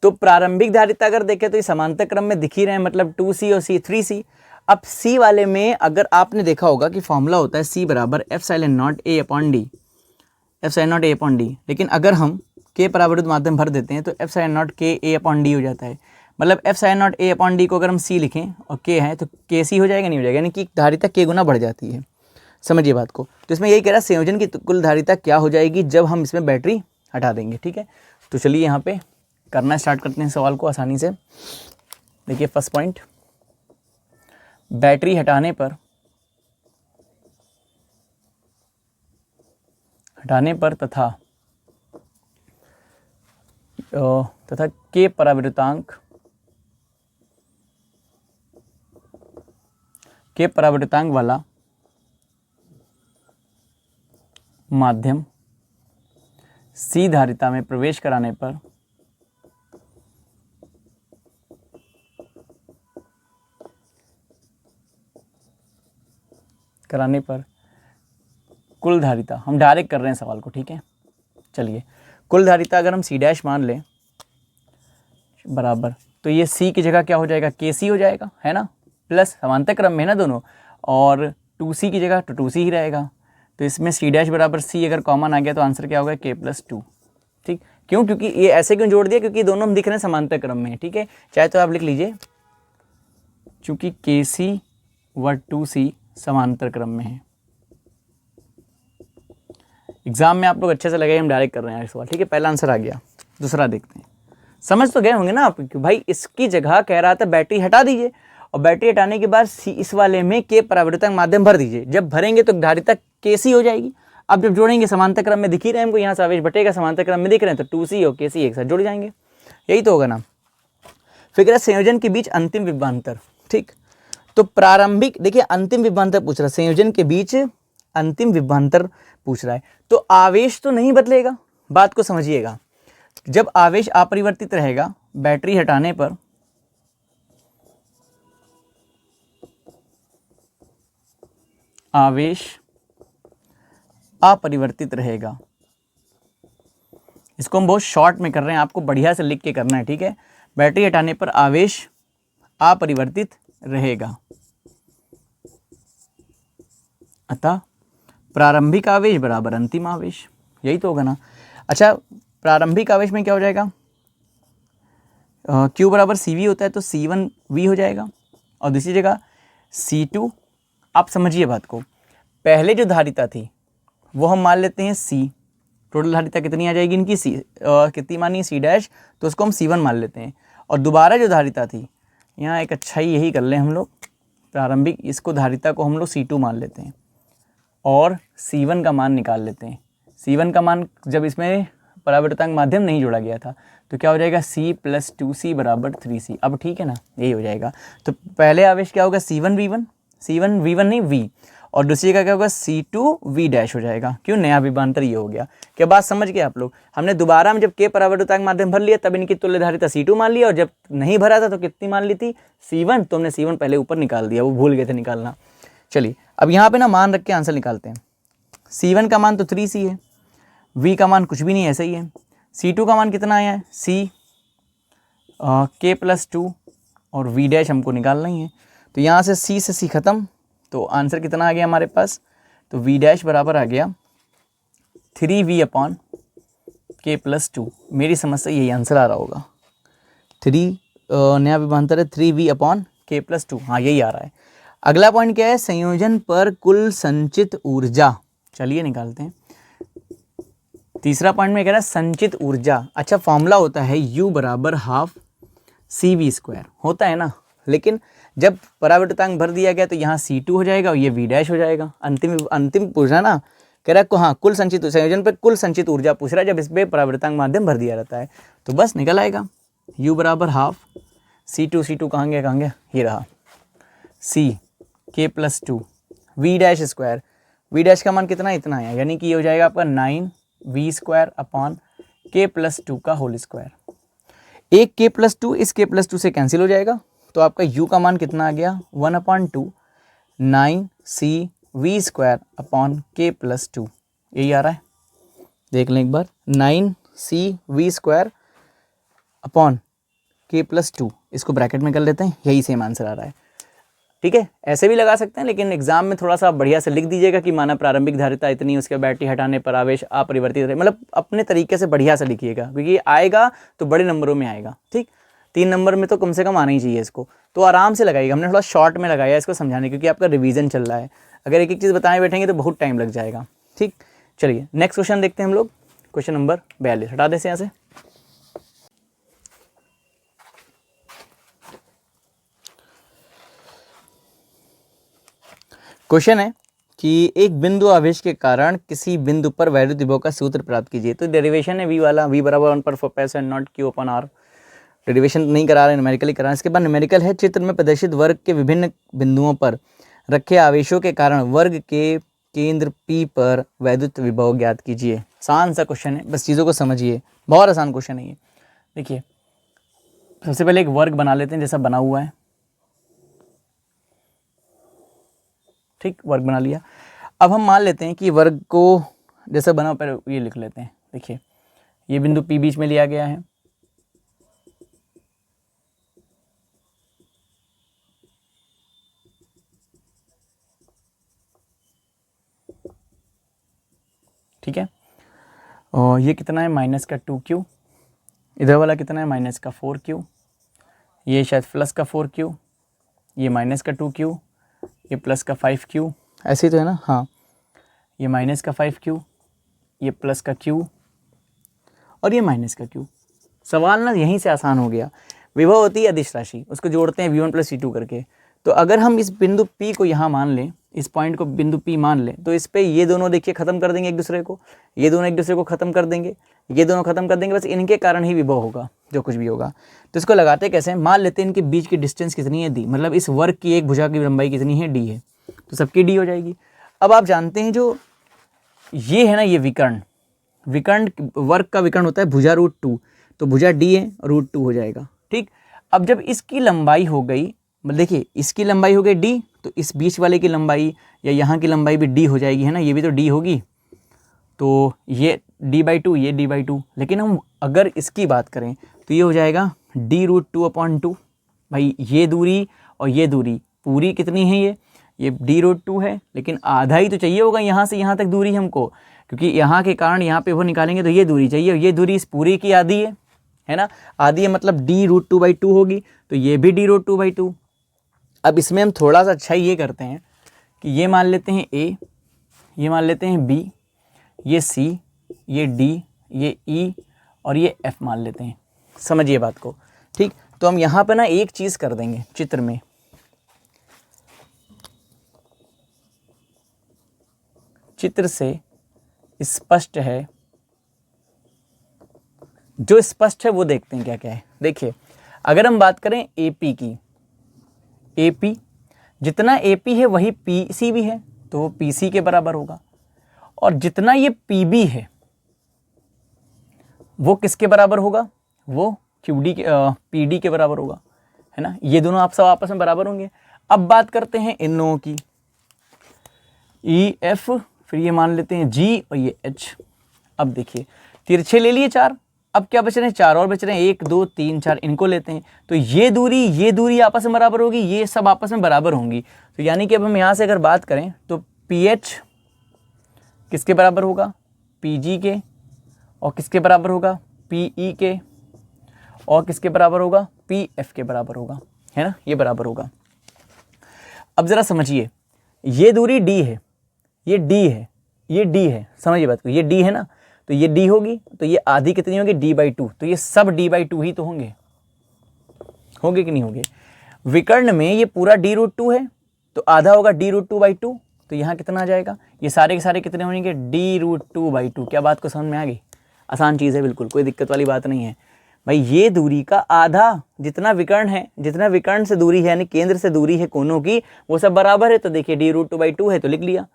तो प्रारंभिक धारिता अगर देखें तो ये समांतर क्रम में दिख ही रहे हैं, मतलब 2C और C 3C। अब C वाले में अगर आपने देखा होगा कि फॉर्मूला होता है C बराबर ε0 A/d, ε0 A/d, लेकिन अगर हम K परावर्तित माध्यम भर देते हैं तो ε0 K A/d हो जाता है। मतलब ε0 A/d को अगर हम C लिखें और K है तो KC हो जाएगा, नहीं हो जाएगा, यानी कि धारिता K गुना बढ़ जाती है। समझिए बात को। तो इसमें यही कह रहा है संयोजन की कुल धारिता क्या हो जाएगी जब हम इसमें बैटरी हटा देंगे। ठीक है, तो चलिए यहाँ पे करना स्टार्ट करते हैं सवाल को आसानी से। देखिए फर्स्ट पॉइंट, बैटरी हटाने पर तथा K परावर्तनांक वाला माध्यम C धारिता में प्रवेश कराने पर कुल धारिता, हम डायरेक्ट कर रहे हैं सवाल को। ठीक है, चलिए कुल धारिता अगर हम C' मान लें बराबर, तो ये C की जगह क्या हो जाएगा? KC हो जाएगा, है ना, प्लस समांतर क्रम में है ना दोनों, और 2C की जगह तो 2C ही रहेगा। तो इसमें C' बराबर C अगर कॉमन आ गया तो आंसर क्या होगा? K+2। ठीक, क्यों? क्योंकि ये ऐसे क्यों जोड़ दिया? क्योंकि दोनों हम दिख रहे हैं समांतर क्रम में। ठीक है, चाहे तो आप लिख लीजिए, चूँकि KC व 2C समांतर क्रम में है। एग्जाम में आप लोग अच्छे से लगे, हम डायरेक्ट कर रहे हैं सवाल। ठीक है, पहला आंसर आ गया। दूसरा देखते हैं, समझ तो गए होंगे ना आप कि भाई इसकी जगह कह रहा था बैटरी हटा दीजिए, और बैटरी हटाने के बाद इस वाले में K परावर्तनांक माध्यम भर दीजिए। जब भरेंगे तो धारिता KC हो जाएगी। अब जब जोड़ेंगे समांतर क्रम में दिख ही रहे हैं हमको, यहाँ से आवेश बटेगा, समांतर क्रम में दिख रहे हैं, तो 2C और KC एक साथ जुड़ जाएंगे। यही तो होगा ना। फिर संयोजन के बीच अंतिम विभवांतर। ठीक, तो प्रारंभिक, देखिए अंतिम विभवांतर पूछ रहा है, संयोजन के बीच अंतिम विभवांतर पूछ रहा है, तो आवेश तो नहीं बदलेगा, बात को समझिएगा, जब आवेश अपरिवर्तित रहेगा, बैटरी हटाने पर आवेश अपरिवर्तित रहेगा। इसको हम बहुत शॉर्ट में कर रहे हैं, आपको बढ़िया से लिख के करना है, ठीक है। बैटरी हटाने पर आवेश अपरिवर्तित रहेगा, अतः प्रारंभिक आवेश बराबर अंतिम आवेश, यही तो होगा ना। अच्छा, प्रारंभिक आवेश में क्या हो जाएगा, Q बराबर CV होता है तो C1V हो जाएगा, और दूसरी जगह C2। आप समझिए बात को, पहले जो धारिता थी वो हम मान लेते हैं C, टोटल धारिता कितनी आ जाएगी इनकी, कितनी मानी C', तो उसको हम C1 मान लेते हैं। और दोबारा जो धारिता थी, यहाँ एक अच्छा ही यही कर लें हम लोग, प्रारंभिक इसको धारिता को हम लोग C2 मान लेते हैं और C1 का मान निकाल लेते हैं। C1 का मान जब इसमें परावर्तनांक माध्यम नहीं जोड़ा गया था तो क्या हो जाएगा, C + 2C बराबर 3C। अब ठीक है ना, यही हो जाएगा। तो पहले आवेश क्या होगा, C1V1 नहीं V, और दूसरी का क्या होगा, C2V' हो जाएगा। क्यों, नया विभवांतर ये हो गया। क्या बात समझ गए आप लोग। हमने दोबारा में जब के परावर्तनांक माध्यम भर लिया तब इनकी तुल्य धारिता C2 मान लिया, और जब नहीं भरा था तो कितनी मान ली थी, C1, तो हमने C1 पहले ऊपर निकाल दिया, वो भूल गए थे निकालना। चलिए अब यहाँ पे ना मान रख के आंसर निकालते हैं। C1 का मान तो 3C है, V का मान कुछ भी नहीं, ऐसा ही है। C2 का मान कितना आया है, C K + 2 और V' हमको निकालना ही है। तो यहाँ से C से C खत्म, तो आंसर कितना आ गया हमारे पास, तो V' बराबर आ गया 3V/K + 2। मेरी समझ से यही आंसर आ रहा होगा। 3 नया विभवांतर है 3V/K + 2, हाँ यही आ रहा है। अगला पॉइंट क्या है, संयोजन पर कुल संचित ऊर्जा। चलिए निकालते हैं। तीसरा पॉइंट में कह रहा है संचित ऊर्जा। अच्छा, फॉर्मूला होता है U बराबर ½ CV² होता है ना, लेकिन जब परावर्तनांक भर दिया गया तो यहाँ C2 हो जाएगा और ये V' हो जाएगा। अंतिम पूछ रहा है ना, कह रहा है हाँ कुल संचित संयोजन पर कुल संचित ऊर्जा पूछ रहा है जब इस पर परावर्तनांक माध्यम भर दिया रहता है, तो बस निकल आएगा U बराबर ½ C2 कहाँ गया, ये रहा C K + 2 V'²। V' का मान कितना, इतना है, यानी कि ये हो जाएगा आपका 9V²/K + 2 का होल स्क्वायर। एक K + 2 इस K + 2 से कैंसिल हो जाएगा, तो आपका U का मान कितना आ गया, 1/2 9CV²/K + 2, यही आ रहा है। देख लें एक बार, 9CV²/K + 2, इसको ब्रैकेट में कर लेते हैं, यही सेम आंसर आ रहा है। ठीक है, ऐसे भी लगा सकते हैं, लेकिन एग्जाम में थोड़ा सा बढ़िया से लिख दीजिएगा कि माना प्रारंभिक धारिता इतनी, उसके बैटरी हटाने पर आवेश अपरिवर्तित रहे, मतलब अपने तरीके से बढ़िया से लिखिएगा, क्योंकि आएगा तो बड़े नंबरों में आएगा। ठीक, 3 नंबर में तो कम से कम आना ही चाहिए इसको, तो आराम से लगाइएगा। हमने थोड़ा शॉर्ट में लगाया इसको समझाने, क्योंकि आपका रिवीजन चल रहा है। अगर एक एक चीज़ बताए बैठेंगे तो बहुत टाइम लग जाएगा। ठीक, चलिए नेक्स्ट क्वेश्चन देखते हैं हम लोग। क्वेश्चन नंबर 42, हटा दें यहाँ से। क्वेश्चन है कि एक बिंदु आवेश के कारण किसी बिंदु पर वैद्युत विभव का सूत्र प्राप्त कीजिए। तो डेरिवेशन है V वाला, V बराबर 1/4 नॉट Q/R। डेरिवेशन नहीं करा रहे, न्यूमेरिकली करा रहे। इसके बाद न्यूमेरिकल है, चित्र में प्रदर्शित वर्ग के विभिन्न बिंदुओं पर रखे आवेशों के कारण वर्ग के केंद्र P पर वैद्युत विभव ज्ञात कीजिए। आसान सा क्वेश्चन है, बस चीज़ों को समझिए, बहुत आसान क्वेश्चन है ये। देखिए सबसे पहले एक वर्ग बना लेते हैं जैसा बना हुआ है। ठीक, वर्ग बना लिया। अब हम मान लेते हैं कि वर्ग को जैसा बना, पर ये लिख लेते हैं। देखिए ये बिंदु P बीच में लिया गया है, ठीक है, और ये कितना है, -2Q, इधर वाला कितना है, -4Q, ये शायद +4Q, ये -2Q, ये +5Q, ऐसे ही तो है ना, हाँ, ये -5Q, ये +Q और ये -Q। सवाल ना यहीं से आसान हो गया। विभव होती है अदिश राशि, उसको जोड़ते हैं V1 + V2 करके। तो अगर हम इस बिंदु P को यहाँ मान लें, इस पॉइंट को बिंदु P मान लें, तो इस पे ये दोनों देखिए खत्म कर देंगे एक दूसरे को, ये दोनों एक दूसरे को खत्म कर देंगे, ये दोनों खत्म कर देंगे, बस इनके कारण ही विभव होगा जो कुछ भी होगा। तो इसको लगाते कैसे हैं, मान लेते हैं इनके बीच की डिस्टेंस कितनी है D, मतलब इस वर्ग की एक भुजा की लंबाई कितनी है, D है, तो सबकी D हो जाएगी। अब आप जानते हैं जो ये है ना, ये विकर्ण, विकर्ण वर्ग का विकर्ण होता है भुजा √2, तो भुजा d है, √2 हो जाएगा। ठीक, अब जब इसकी लंबाई हो गई, मतलब देखिए इसकी लंबाई हो गई d, तो इस बीच वाले की लंबाई या यहाँ की लंबाई भी d हो जाएगी, है ना, ये भी तो d होगी, तो ये d/2, ये d/2। लेकिन हम अगर इसकी बात करें तो ये हो जाएगा d√2/2। भाई ये दूरी और ये दूरी पूरी कितनी है, ये d√2 है, लेकिन आधा ही तो चाहिए होगा यहाँ से यहाँ तक दूरी हमको, क्योंकि यहाँ के कारण यहाँ पे वो निकालेंगे तो ये दूरी चाहिए, और ये दूरी इस पूरी की आधी है ना, आधी है, मतलब d√2/2 होगी, तो ये भी d√2/2। अब इसमें हम थोड़ा सा अच्छा ये करते हैं कि ये मान लेते हैं a, ये मान लेते हैं b, ये c, ये d, ये e और ये f मान लेते हैं। समझिए बात को। ठीक, तो हम यहाँ पे ना एक चीज़ कर देंगे चित्र में, चित्र से स्पष्ट है, जो स्पष्ट है वो देखते हैं क्या क्या है। देखिए अगर हम बात करें AP की, AP जितना AP है वही PC भी है, तो वो PC के बराबर होगा, और जितना ये PB है वो किसके बराबर होगा, वो QD के PD के बराबर होगा, है ना, ये दोनों आप सब आपस में बराबर होंगे। अब बात करते हैं इन दोनों की, EF, फिर ये मान लेते हैं G और ये H। अब देखिए तिरछे ले लिए 4, अब क्या बच रहे हैं, 4 और बच रहे हैं, 1 2 3 4, इनको लेते हैं, तो ये दूरी आपस में बराबर होगी, ये सब आपस में बराबर होंगी। तो यानी कि अब हम यहाँ से अगर बात करें तो PH किसके बराबर होगा, PG के, और किसके बराबर होगा, PE के, और किसके बराबर होगा, PF के बराबर होगा, है ना, ये बराबर होगा। अब ज़रा समझिए, ये दूरी D है, ये D है, ये D है, समझिए बात को, ये D है ना, तो ये D होगी, तो ये आधी कितनी होगी, d/2, तो ये सब d/2 ही तो होंगे कि नहीं होंगे। विकर्ण में ये पूरा d√2 है, तो आधा होगा d√2/2, तो यहाँ कितना आ जाएगा, ये सारे के सारे कितने होंगे, d√2/2। क्या बात को समझ में आ गई, आसान चीज़ है बिल्कुल, कोई दिक्कत वाली बात नहीं है। भाई ये दूरी का आधा, जितना विकर्ण है, जितना विकर्ण से दूरी है यानी केंद्र से दूरी है कोनों की, वो सब बराबर है, तो देखिए d√2/2 है तो लिख लिया,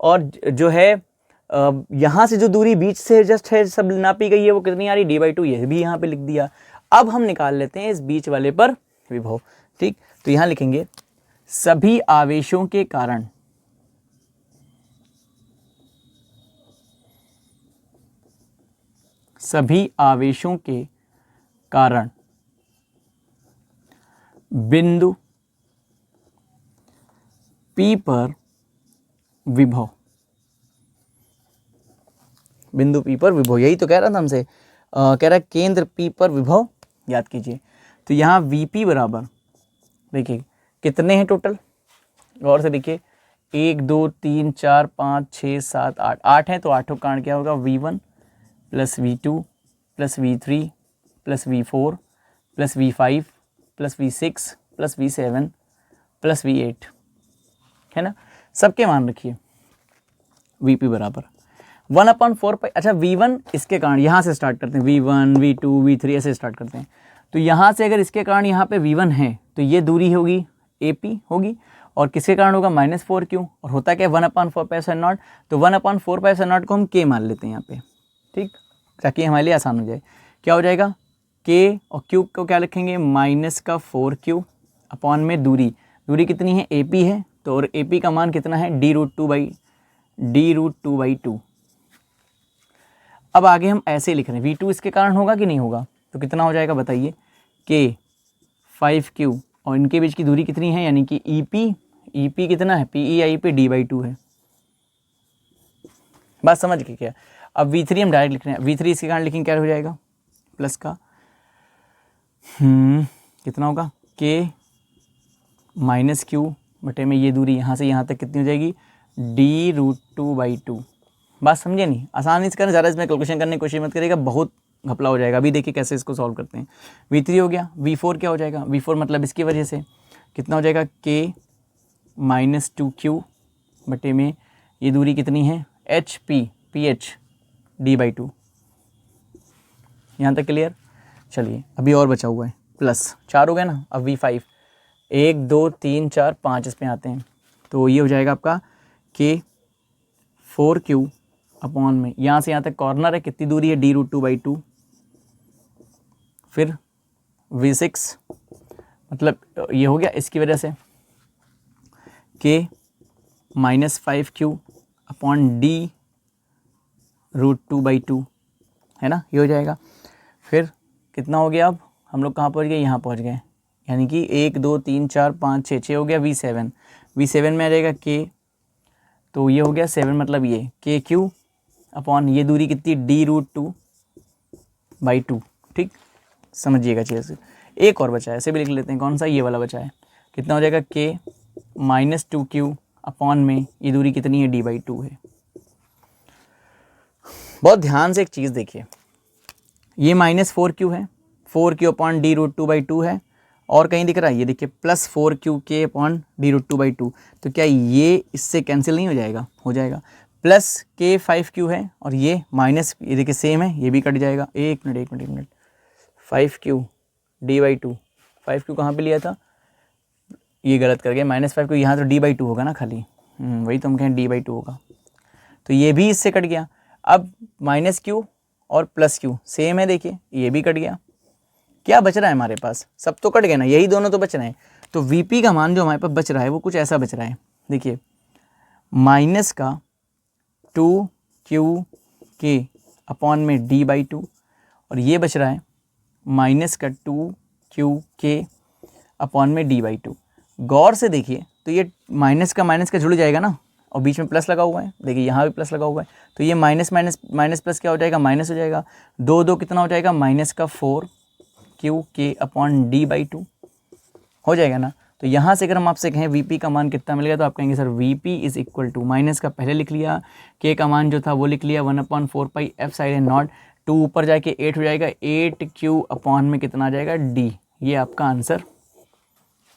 और जो है यहाँ से जो दूरी बीच से जस्ट है सब नापी गई है वो कितनी आ रही, d/2, ये भी यहाँ पे लिख दिया। अब हम निकाल लेते हैं इस बीच वाले पर विभव। ठीक, तो यहाँ लिखेंगे सभी आवेशों के कारण बिंदु P पर विभव, बिंदु P पर विभव, यही तो कह रहा था हमसे, कह रहा है केंद्र P पर विभव याद कीजिए। तो यहाँ VP बराबर, देखिए कितने हैं टोटल, गौर से देखिए, 1 2 3 4 5 6 7 8, 8 हैं, तो 8 का कारण क्या होगा, V1 + V2 + V3 + V4 + V5 + V6 + V7 + V8, है ना, सबके मान रखिए। VP बराबर 1/4 पाई, अच्छा V1 इसके कारण यहाँ से स्टार्ट करते हैं, V1 V2 V3 ऐसे स्टार्ट करते हैं, तो यहाँ से अगर इसके कारण यहाँ पे V1 है तो ये दूरी होगी AP होगी, और किसके कारण होगा, -4Q, और होता क्या है 1/4 पाई एप्सिलॉन नॉट, तो 1/4 पाई एप्सिलॉन नॉट को हम K मान लेते हैं यहाँ पे। ठीक, ताकि हमारे लिए आसान हो जाए, क्या हो जाएगा, K और Q को क्या लिखेंगे, -4Q अपॉन में दूरी कितनी है, AP है, तो और AP का मान कितना है, d√2/2। अब आगे हम ऐसे लिख रहे हैं, V2 इसके कारण होगा कि नहीं होगा, तो कितना हो जाएगा बताइए, K 5Q, और इनके बीच की दूरी कितनी है, यानी कि EP कितना है, PE/IP d/2 है। बात समझ गए क्या। अब V3 हम डायरेक्ट लिख रहे हैं, V3 इसके कारण लिखेंगे क्या हो जाएगा, प्लस का कितना होगा, K -Q बटे में ये दूरी यहाँ से यहाँ तक कितनी हो जाएगी, d√2/2। बात समझे नहीं, आसानी से करें, ज़्यादा इसमें कैलकुलेशन करने की कोशिश मत करिएगा, बहुत घपला हो जाएगा। अभी देखिए कैसे इसको सॉल्व करते हैं। V3 हो गया, V4 क्या हो जाएगा, V4 मतलब इसकी वजह से कितना हो जाएगा, K -2Q बटे में ये दूरी कितनी है, PH d/2। यहाँ तक क्लियर। चलिए अभी और बचा हुआ है, प्लस 4 हो गया ना, अब V5 1 2 3 4 5 इस पे आते हैं, तो ये हो जाएगा आपका K 4Q अपॉन में यहाँ से यहाँ तक कॉर्नर है, कितनी दूरी है, d√2/2, फिर V6 मतलब ये हो गया, इसकी वजह से k -5q अपॉन d√2/2 है ना, ये हो जाएगा। फिर कितना हो गया, अब हम लोग कहाँ पहुँच गए, यहाँ पहुँच गए, यानी कि 1 2 3 4 5 6 6 हो गया। V7 में आ जाएगा k, तो ये हो गया 7 मतलब ये KQ अपॉन ये दूरी कितनी, d√2/2। ठीक, समझिएगा चीज़। एक और बचा है, ऐसे भी लिख लेते हैं, कौन सा, ये वाला बचा है। कितना हो जाएगा, k -2q अपॉन में ये दूरी कितनी है, d/2 है। बहुत ध्यान से एक चीज़ देखिए, ये -4q है, 4q अपॉन d√2/2 है, और कहीं दिख रहा है, ये देखिए +4q अपॉन d√2/2, तो क्या ये इससे कैंसिल नहीं हो जाएगा, हो जाएगा। प्लस k 5q है, और ये माइनस, ये देखिए सेम है, ये भी कट जाएगा। एक मिनट 5q d/2, 5q कहाँ पे लिया था, ये गलत कर गया, -5q, यहाँ तो d/2 होगा ना खाली, वही तो हम कहें d/2 होगा, तो ये भी इससे कट गया। अब -q और +q सेम है, देखिए ये भी कट गया। क्या बच रहा है हमारे पास, सब तो कट गए ना, यही दोनों तो बच रहे हैं। तो Vp का मान जो हमारे पास बच रहा है वो कुछ ऐसा बच रहा है, देखिए माइनस का 2q अपॉन में d/2, और ये बच रहा है माइनस का 2q अपॉन में d/2। गौर से देखिए तो ये माइनस का जुड़ जाएगा ना, और बीच में प्लस लगा हुआ है, देखिए यहाँ भी प्लस लगा हुआ है, तो ये माइनस प्लस क्या हो जाएगा, माइनस हो जाएगा। 2 2 कितना हो जाएगा, -4q अपॉन d/2 हो जाएगा ना। तो यहाँ से अगर हम आपसे कहें Vp का मान कितना मिलेगा, तो आप कहेंगे sir Vp is equal to, minus का पहले लिख लिया, k का मान जो था वो लिख लिया, 1/4πf साइड है नॉट, 2 ऊपर जाके 8 हो जाएगा, 8q अपॉन में कितना आ जाएगा, d। ये आपका आंसर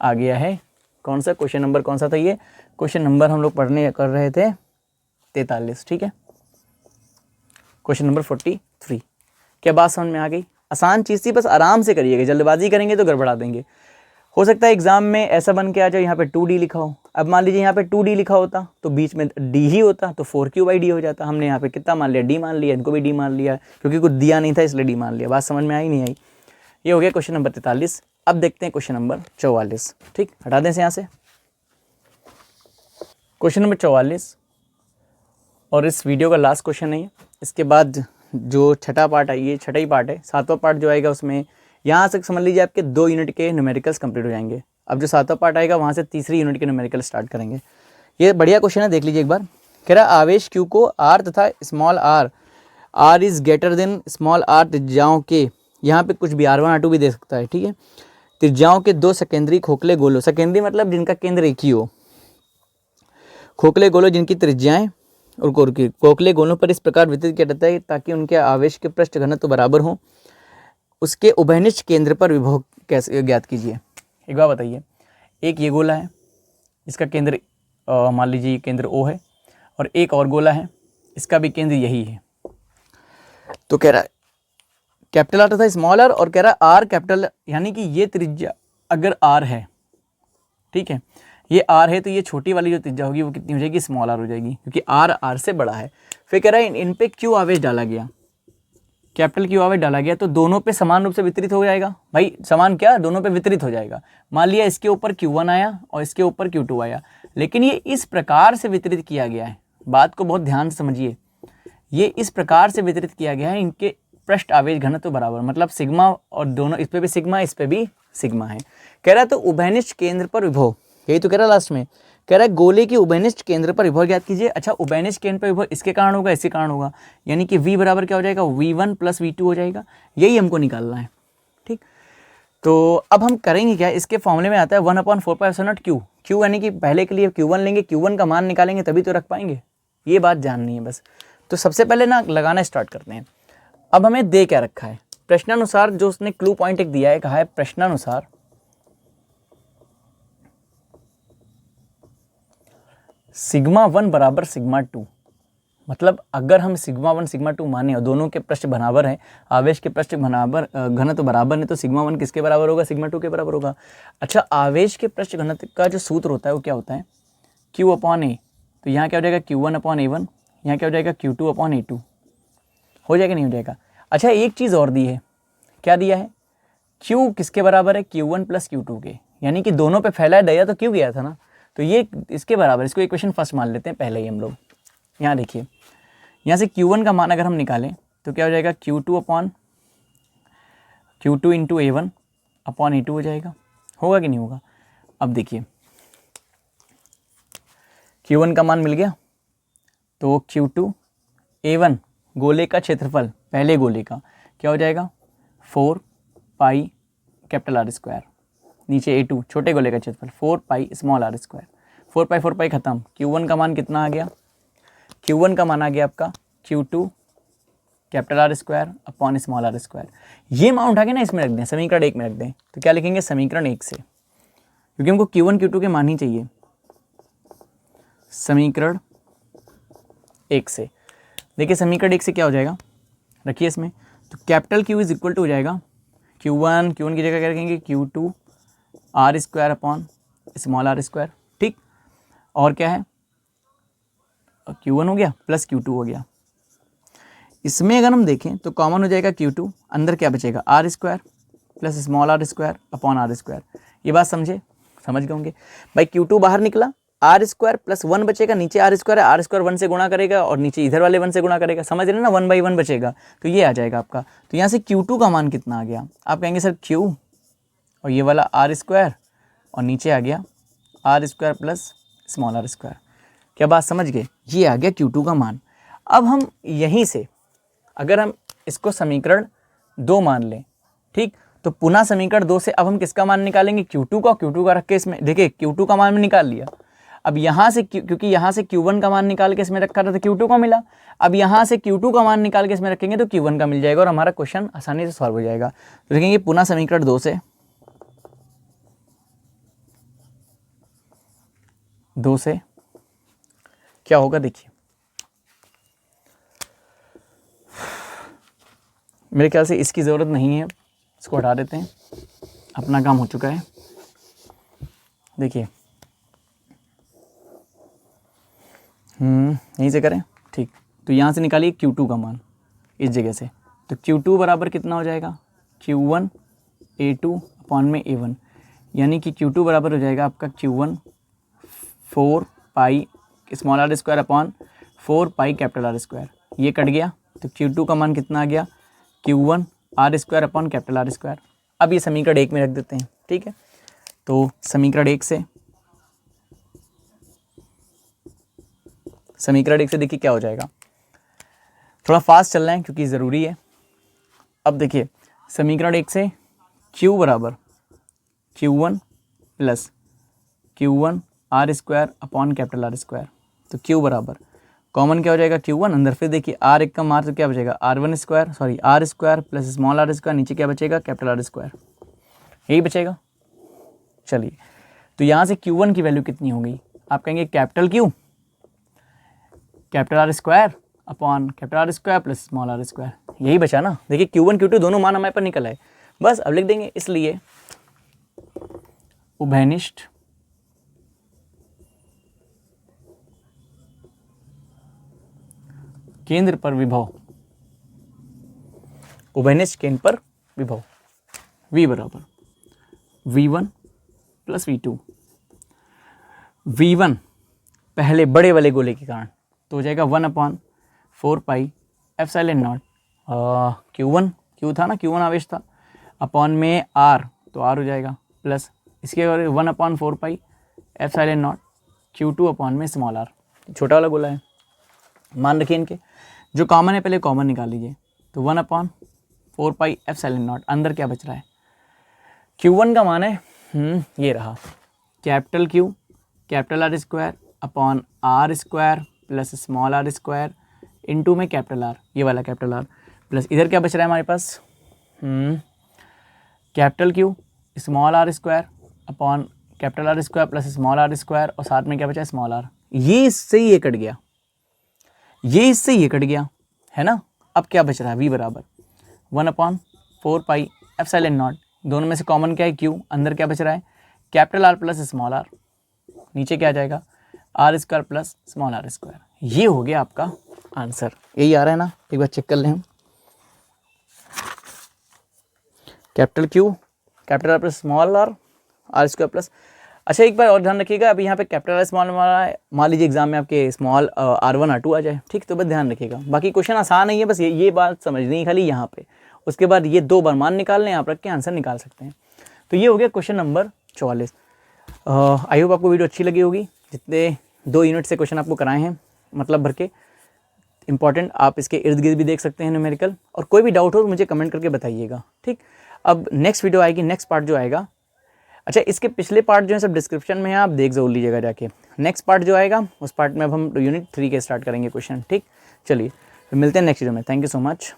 आ गया है। कौन सा क्वेश्चन नंबर कौन सा था, ये क्वेश्चन नंबर हम लोग पढ़ने कर रहे थे 43, ठीक है। Question number 43। क्या बात समझ में आ गई, आसान चीज़ थी, बस आराम से करिएगा, जल्दबाजी करेंगे तो गड़बड़ा देंगे। हो सकता है एग्जाम में ऐसा बन के आ जाए, यहाँ पे 2d लिखा हो, अब मान लीजिए यहाँ पे 2d लिखा होता तो बीच में d ही होता, तो 4q/d हो जाता। हमने यहाँ पे कितना मान लिया, d मान लिया, इनको भी d मान लिया, क्योंकि कुछ दिया नहीं था इसलिए d मान लिया। बात समझ में आई नहीं आई, ये हो गया क्वेश्चन नंबर 43। अब देखते हैं क्वेश्चन नंबर 44। ठीक, हटा दें यहाँ से क्वेश्चन नंबर 44, और इस वीडियो का लास्ट क्वेश्चन है ये। इसके बाद जो छठा पार्ट है, ये छठा ही पार्ट है, सातवां पार्ट जो आएगा उसमें यहाँ से समझ लीजिए आपके 2 यूनिट के न्यूमेरिकल्स कंप्लीट हो जाएंगे। अब जो सातवां पार्ट आएगा वहाँ से तीसरी यूनिट के न्यूमेरिकल स्टार्ट करेंगे। ये बढ़िया क्वेश्चन है, देख लीजिए एक बार। कह रहा आवेश q को r तथा small r is greater than small r त्रिज्याओं के, यहाँ पे कुछ भी r1 r2 भी दे सकता है, ठीक है, त्रिज्याओं के 2 सेकेंडरी खोखले गोलों, सेकेंडरी मतलब जिनका केंद्र एक ही हो, खोखले गोलों जिनकी त्रिज्याएं और खोखले गोलों पर इस प्रकार वितरित किया जाता है ताकि उनके आवेश के पृष्ठ घनत्व बराबर हो, उसके उभयनिष्ठ केंद्र पर विभव कैसे ज्ञात कीजिए। एक बार बताइए, एक ये गोला है, इसका केंद्र मान लीजिए केंद्र O है, और एक और गोला है, इसका भी केंद्र यही है। तो कह रहा है कैपिटल R तथा स्मॉल r, और कह रहा है R कैपिटल, यानी कि ये त्रिज्या अगर R है, ठीक है, ये R है, तो ये छोटी वाली जो त्रिज्या होगी वो कितनी हो जाएगी, स्मॉल r हो जाएगी, क्योंकि R से बड़ा है। फिर कह रहा है इन पे Q आवेश डाला गया, कैपिटल Q आवेश डाला गया, तो दोनों पे समान रूप से वितरित हो जाएगा। भाई समान क्या, दोनों पे वितरित हो जाएगा। मान लिया इसके ऊपर Q1 आया और इसके ऊपर Q2 आया, लेकिन ये इस प्रकार से वितरित किया गया है, बात को बहुत ध्यान से समझिए, ये इस प्रकार से वितरित किया गया है, इनके पृष्ठ आवेश घनत्व बराबर, मतलब सिग्मा, और दोनों इस पे भी सिग्मा, इस पे भी सिग्मा है। कह रहा है तो उभयनिष्ठ केंद्र पर विभव, यही तो कह रहा है लास्ट में, कह रहा है गोले की उभयनिष्ठ केंद्र पर विभव ज्ञात कीजिए। अच्छा, उभयनिष्ठ केंद्र पर विभव इसके कारण होगा, इसके कारण होगा, यानी कि V बराबर क्या हो जाएगा, V1 + V2 हो जाएगा, यही हमको निकालना है। ठीक, तो अब हम करेंगे क्या, इसके फॉर्मूले में आता है 1/4π Q, Q यानी कि पहले के लिए Q1 लेंगे, Q1 का मान निकालेंगे तभी तो रख पाएंगे, ये बात जाननी है बस। तो सबसे पहले ना लगाना स्टार्ट करते हैं। अब हमें दे क्या रखा है, प्रश्नानुसार जो उसने क्लू पॉइंट एक दिया है, कहा है प्रश्नानुसार σ1 बराबर σ2, मतलब अगर हम σ1 σ2 माने और दोनों के पृष्ठ बराबर हैं, आवेश के पृष्ठ बराबर, घनत्व बराबर है, तो σ1 किसके बराबर होगा, σ2 के बराबर होगा। अच्छा, आवेश के पृष्ठ घनत्व का जो सूत्र होता है वो क्या होता है, Q/A, तो यहाँ क्या हो जाएगा Q1/A1, यहाँ क्या हो जाएगा Q2 अपॉन A2, हो जाएगा नहीं हो जाएगा। अच्छा एक चीज़ और दी है, क्या दिया है, Q किसके बराबर है, Q1 प्लस Q2 के, यानी कि दोनों पे फैला है, दया तो Q गया था ना, तो ये इसके बराबर, इसको इक्वेशन फर्स्ट मान लेते हैं पहले ही हम लोग। यहाँ देखिए, यहाँ से Q1 का मान अगर हम निकालें तो क्या हो जाएगा, Q2 upon Q2 into A1 upon A2 हो जाएगा, होगा कि नहीं होगा। अब देखिए Q1 का मान मिल गया, तो Q2 A1 गोले का क्षेत्रफल, पहले गोले का, क्या हो जाएगा 4 पाई कैपिटल R स्क्वायर, नीचे A2 छोटे गोले का क्षेत्रफल 4 पाई स्मॉल r स्क्वायर, 4 पाई खत्म। Q1 का मान कितना आ गया, Q1 का मान आ गया आपका Q2 capital R square upon small r square. ये मान उठा के ना इसमें रख दें, समीकरण 1 में रख दें, तो क्या लिखेंगे, समीकरण 1 से, क्योंकि हमको Q1 Q2 के मान ही चाहिए, समीकरण 1 से। देखिए समीकरण 1 से क्या हो जाएगा, रखिए इसमें, तो capital Q is equal to हो जाएगा Q1 की जगह क्या रखेंगे, Q2 R square upon small r square, ठीक, और क्या है, Q1 हो गया प्लस Q2 हो गया। इसमें अगर हम देखें तो कॉमन हो जाएगा Q2, अंदर क्या बचेगा, R square plus small r square upon R square. ये बात समझ गए होंगे भाई, Q2 बाहर निकला, R स्क्वायर प्लस 1 बचेगा, नीचे R स्क्वायर है, R स्क्वायर 1 से गुणा करेगा और नीचे इधर वाले 1 से गुणा करेगा, समझ रहे हैं ना, 1/1 बचेगा, तो ये आ जाएगा आपका। तो यहाँ से Q2 का मान कितना आ गया, आप कहेंगे सर Q और ये वाला R स्क्वायर और नीचे आ गया R square plus small r square. क्या बात समझ गए, ये आ गया Q2 का मान। अब हम यहीं से अगर हम इसको समीकरण 2 मान लें, ठीक, तो पुनः समीकरण 2 से अब हम किसका मान निकालेंगे, Q2 का रख के इसमें, देखिए Q2 का मान में निकाल लिया। अब यहाँ से क्योंकि यहाँ से Q1 का मान निकाल के इसमें रखा था तो Q2 का मिला, अब यहाँ से Q2 का मान निकाल के इसमें रखेंगे तो Q1 का मिल जाएगा और हमारा क्वेश्चन आसानी से सॉल्व हो जाएगा। तो देखेंगे पुनः समीकरण 2 से क्या होगा, देखिए मेरे ख्याल से इसकी ज़रूरत नहीं है, इसको हटा देते हैं, अपना काम हो चुका है। देखिए यहीं से करें, ठीक, तो यहाँ से निकालिए Q2 का मान इस जगह से, तो Q2 बराबर कितना हो जाएगा, Q1 A2 अपॉन में A1, यानी कि Q2 बराबर हो जाएगा आपका Q1 4 pi small r square upon 4 pi capital R square, ये कट गया, तो Q2 का मान कितना आ गया, Q1 R square upon capital R square. अब ये समीकरण 1 में रख देते हैं, ठीक है, तो समीकरण 1 से देखिए क्या हो जाएगा, थोड़ा फास्ट चल रहे हैं क्योंकि ज़रूरी है। अब देखिए समीकरण 1 से Q बराबर Q1 plus Q1 R square upon capital R square, तो Q बराबर कॉमन क्या हो जाएगा, Q1 अंदर, फिर देखिए R1 का मार तो क्या बचेगा, R1 square sorry R square plus small r square, नीचे क्या बचेगा, कैपिटल R स्क्वायर, यही बचेगा। चलिए तो यहाँ से Q1 की वैल्यू कितनी हो गई, आप कहेंगे capital R square upon capital R square plus small r square, यही बचा ना। देखिए Q1 Q2 दोनों मान हमारे पर निकल आए, बस अब लिख देंगे, इसलिए उभयनिष्ठ केंद्र पर विभव, उभयनिष्ठ केंद्र पर विभव V बराबर V1 प्लस V2, V1 पहले बड़े वाले गोले के कारण तो हो जाएगा 1/4 पाई एप्सिलॉन नॉट, Q था ना, Q1 आवेश था, अपॉन में R, तो R हो जाएगा प्लस इसके 1/4 pi epsilon not Q2 upon में स्मॉल r, छोटा वाला गोला है, मान रखिए इनके, जो कॉमन है पहले कॉमन निकाल लीजिए, तो 1/4 पाई एप्सिलॉन नॉट, अंदर क्या बच रहा है, Q1 का मान है ये रहा, capital Q capital R square upon R square plus small r square into में कैपिटल R, ये वाला कैपिटल R, प्लस इधर क्या बच रहा है हमारे पास, capital Q small r square upon capital R square plus small r square, और साथ में क्या बचा है, स्मॉल r, ये इससे ये कट गया, ये इससे ये कट गया है ना। अब क्या बच रहा है, V बराबर 1/4 पाई एप्सिलॉन नॉट, दोनों में से कॉमन क्या है, Q, अंदर क्या बच रहा है, capital R plus small r, नीचे क्या आ जाएगा, R square plus small r square, ये हो गया आपका आंसर यही आ रहा है ना, एक बार चेक कर लें हम। Capital Q capital R plus small R square plus, अच्छा एक बार और ध्यान रखिएगा, अभी यहाँ पे कैपिटल R स्मॉल मान लीजिए एग्जाम में आपके स्मॉल R1 R2 आ जाए, ठीक, तो बस ध्यान रखिएगा। बाकी क्वेश्चन आसान नहीं है, बस ये बात समझनी है खाली यहाँ पे। उसके बाद ये 2 बार मान निकालने, आप रख के आंसर निकाल सकते हैं। तो ये हो गया क्वेश्चन नंबर 44। आई होप आपको वीडियो अच्छी लगी होगी। जितने 2 यूनिट से क्वेश्चन आपको कराए हैं मतलब भर के इंपॉर्टेंट, आप इसके इर्द गिर्द भी देख सकते हैं न्यूमेरिकल, और कोई भी डाउट हो तो मुझे कमेंट करके बताइएगा, ठीक। अब नेक्स्ट वीडियो आएगी, नेक्स्ट पार्ट जो आएगा, अच्छा इसके पिछले पार्ट जो है सब डिस्क्रिप्शन में है, आप देख जरूर लीजिएगा जाके। नेक्स्ट पार्ट जो आएगा उस पार्ट में अब हम यूनिट 3 के स्टार्ट करेंगे क्वेश्चन, ठीक। चलिए फिर मिलते हैं नेक्स्ट वीडियो में। Thank you so much.